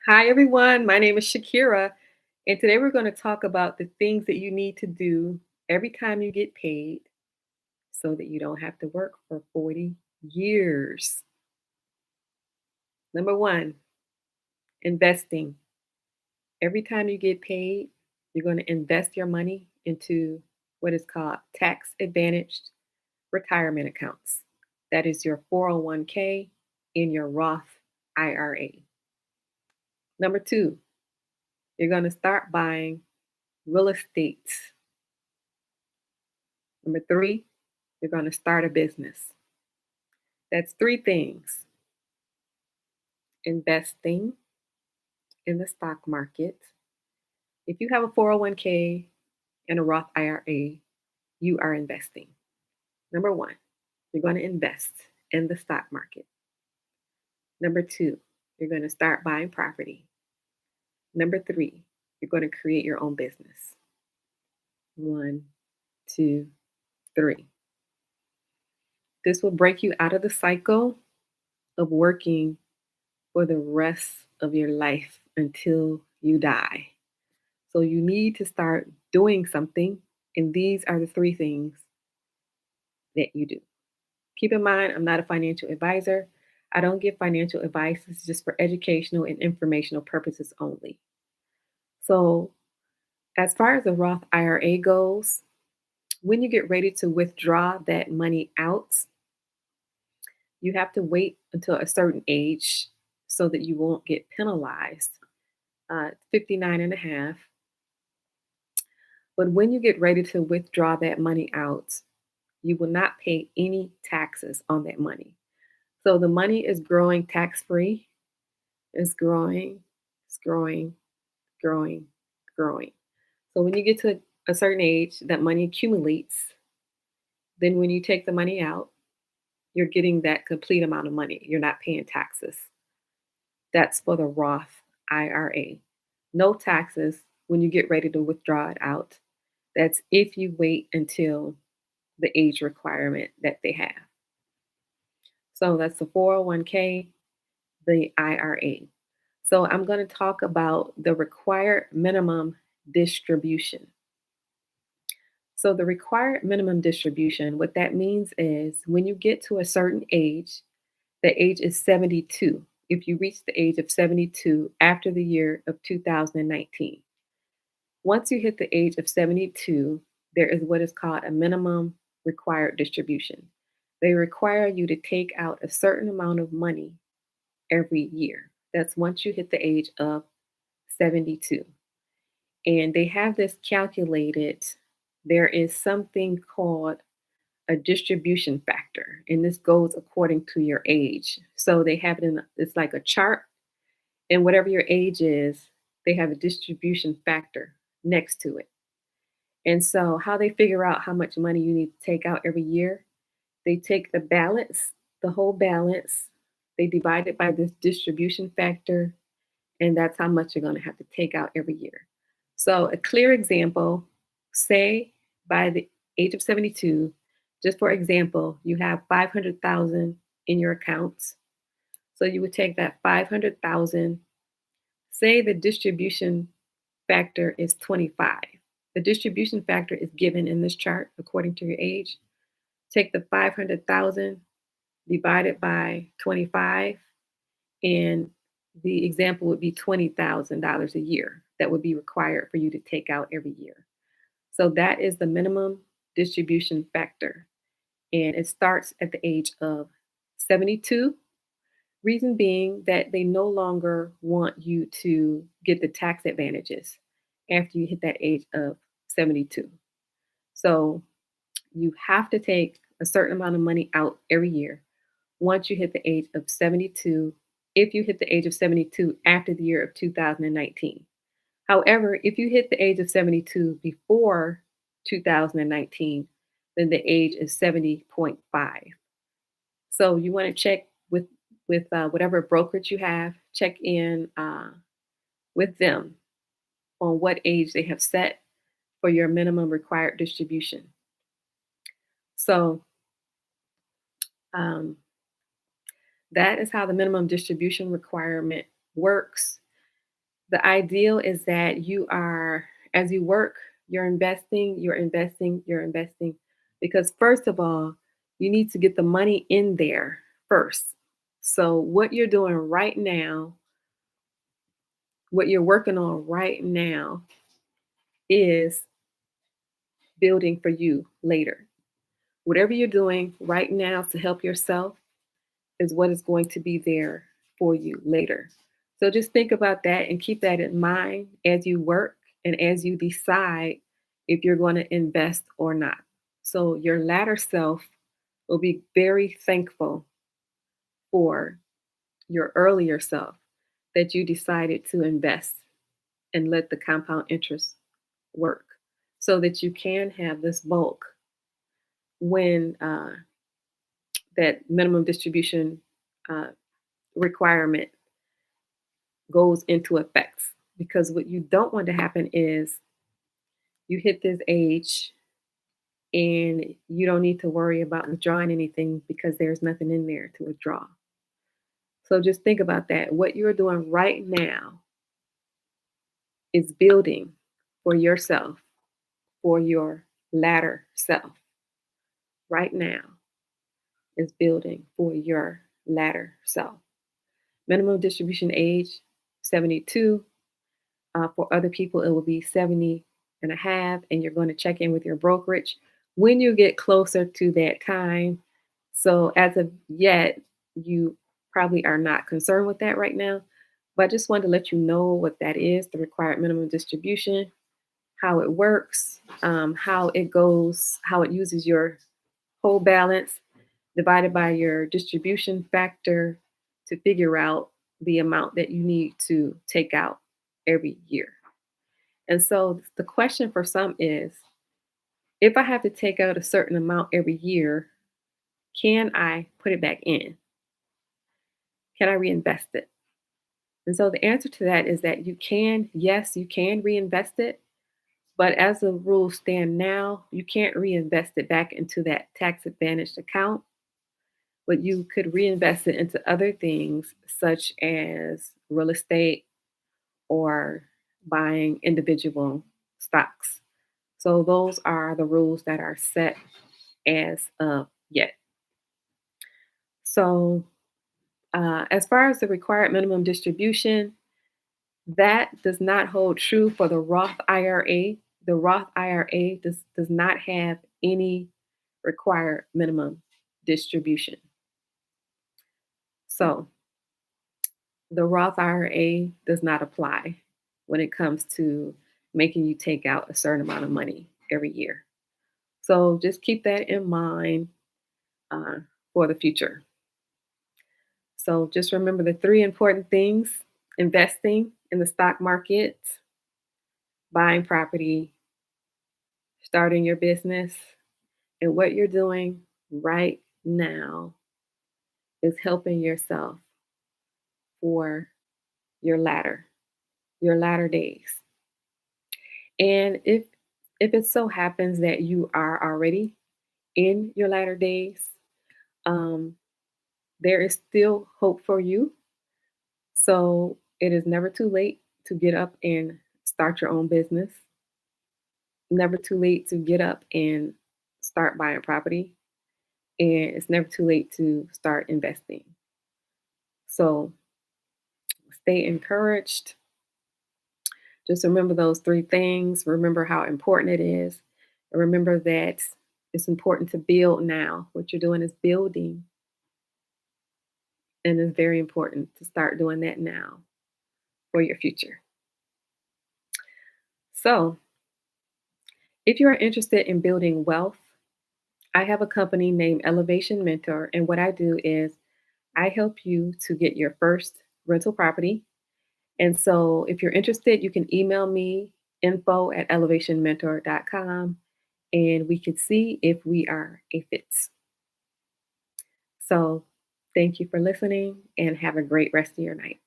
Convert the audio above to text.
Hi, everyone. My name is Shakira, and today we're going to talk about the things that you need to do every time you get paid so that you don't have to work for 40 years. Number one, investing. Every time you get paid, you're going to invest your money into what is called tax advantaged retirement accounts. That is your 401k in your Roth IRA. Number two, you're going to start buying real estate. Number three, you're going to start a business. That's three things: investing in the stock market. If you have a 401k and a Roth IRA, you are investing. Number one, you're going to invest in the stock market. Number two, you're going to start buying property. Number three, you're going to create your own business. One, two, three. This will break you out of the cycle of working for the rest of your life until you die. So you need to start doing something. And these are the three things that you do. Keep in mind, I'm not a financial advisor. I don't give financial advice. It's just for educational and informational purposes only. So, as far as the Roth IRA goes, when you get ready to withdraw that money out, you have to wait until a certain age so that you won't get penalized. 59 and a half. But when you get ready to withdraw that money out, you will not pay any taxes on that money. So the money is growing tax free, it's growing, it's growing, growing, growing. So when you get to a certain age, that money accumulates. Then when you take the money out, you're getting that complete amount of money. You're not paying taxes. That's for the Roth IRA. No taxes when you get ready to withdraw it out. That's if you wait until the age requirement that they have. So that's the 401k, the IRA. So I'm going to talk about the required minimum distribution. So the required minimum distribution, what that means is when you get to a certain age, the age is 72. If you reach the age of 72 after the year of 2019, once you hit the age of 72, there is what is called a minimum required distribution. They require you to take out a certain amount of money every year. That's once you hit the age of 72. And they have this calculated. There is something called a distribution factor, and this goes according to your age. So they have it in, it's like a chart, and whatever your age is, they have a distribution factor next to it. And so, how they figure out how much money you need to take out every year, they take the balance, the whole balance, they divide it by this distribution factor, and that's how much you're going to have to take out every year. So, a clear example, say by the age of 72, just for example, you have 500,000 in your accounts. So you would take that 500,000, say the distribution factor is 25. The distribution factor is given in this chart according to your age. Take the 500,000, divide it by 25, and the example would be $20,000 a year that would be required for you to take out every year. So that is the minimum distribution factor. And it starts at the age of 72. Reason being that they no longer want you to get the tax advantages after you hit that age of 72. So you have to take a certain amount of money out every year once you hit the age of 72, if you hit the age of 72 after the year of 2019. However, if you hit the age of 72 before 2019, then the age is 70.5. So you want to check with whatever brokerage you have, check in with them on what age they have set for your minimum required distribution. So um, that is how the minimum distribution requirement works. The ideal is that you are, as you work, you're investing, you're investing. Because, first of all, you need to get the money in there first. So, what you're doing right now, what you're working on right now, is building for you later. Whatever you're doing right now to help yourself is what is going to be there for you later. So just think about that and keep that in mind as you work and as you decide if you're going to invest or not. So your latter self will be very thankful for your earlier self that you decided to invest and let the compound interest work so that you can have this bulk when that minimum distribution uh, requirement goes into effect. Because what you don't want to happen is you hit this age and you don't need to worry about withdrawing anything because there's nothing in there to withdraw. So just think about that. What you're doing right now is building for yourself, for your latter self. Right now is building for your latter self. Minimum distribution age 72. For other people, it will be 70 and a half, and you're going to check in with your brokerage when you get closer to that time. So, as of yet, you probably are not concerned with that right now, but I just wanted to let you know what that is, the required minimum distribution, how it works, how it goes, how it uses your whole balance divided by your distribution factor to figure out the amount that you need to take out every year. And so the question for some is, if I have to take out a certain amount every year, can I put it back in? Can I reinvest it? And so the answer to that is that you can, yes, you can reinvest it, but as the rules stand now, you can't reinvest it back into that tax advantaged account, but you could reinvest it into other things such as real estate or buying individual stocks. So those are the rules that are set as of yet. So as far as the required minimum distribution, that does not hold true for the Roth IRA. The Roth IRA does not have any required minimum distribution. So the Roth IRA does not apply when it comes to making you take out a certain amount of money every year. So just keep that in mind uh, for the future. So just remember the three important things: investing in the stock market, buying property, starting your business, and what you're doing right now is helping yourself for your latter days. And if it so happens that you are already in your latter days, um, there is still hope for you. So it is never too late to get up and start your own business. Never too late to get up and start buying property. And it's never too late to start investing. So stay encouraged. Just remember those three things. Remember how important it is. And remember that it's important to build now. What you're doing is building. And it's very important to start doing that now for your future. So, if you are interested in building wealth, I have a company named Elevation Mentor. And what I do is I help you to get your first rental property. And so if you're interested, you can email me info at elevationmentor.com and we could see if we are a fit. So thank you for listening and have a great rest of your night.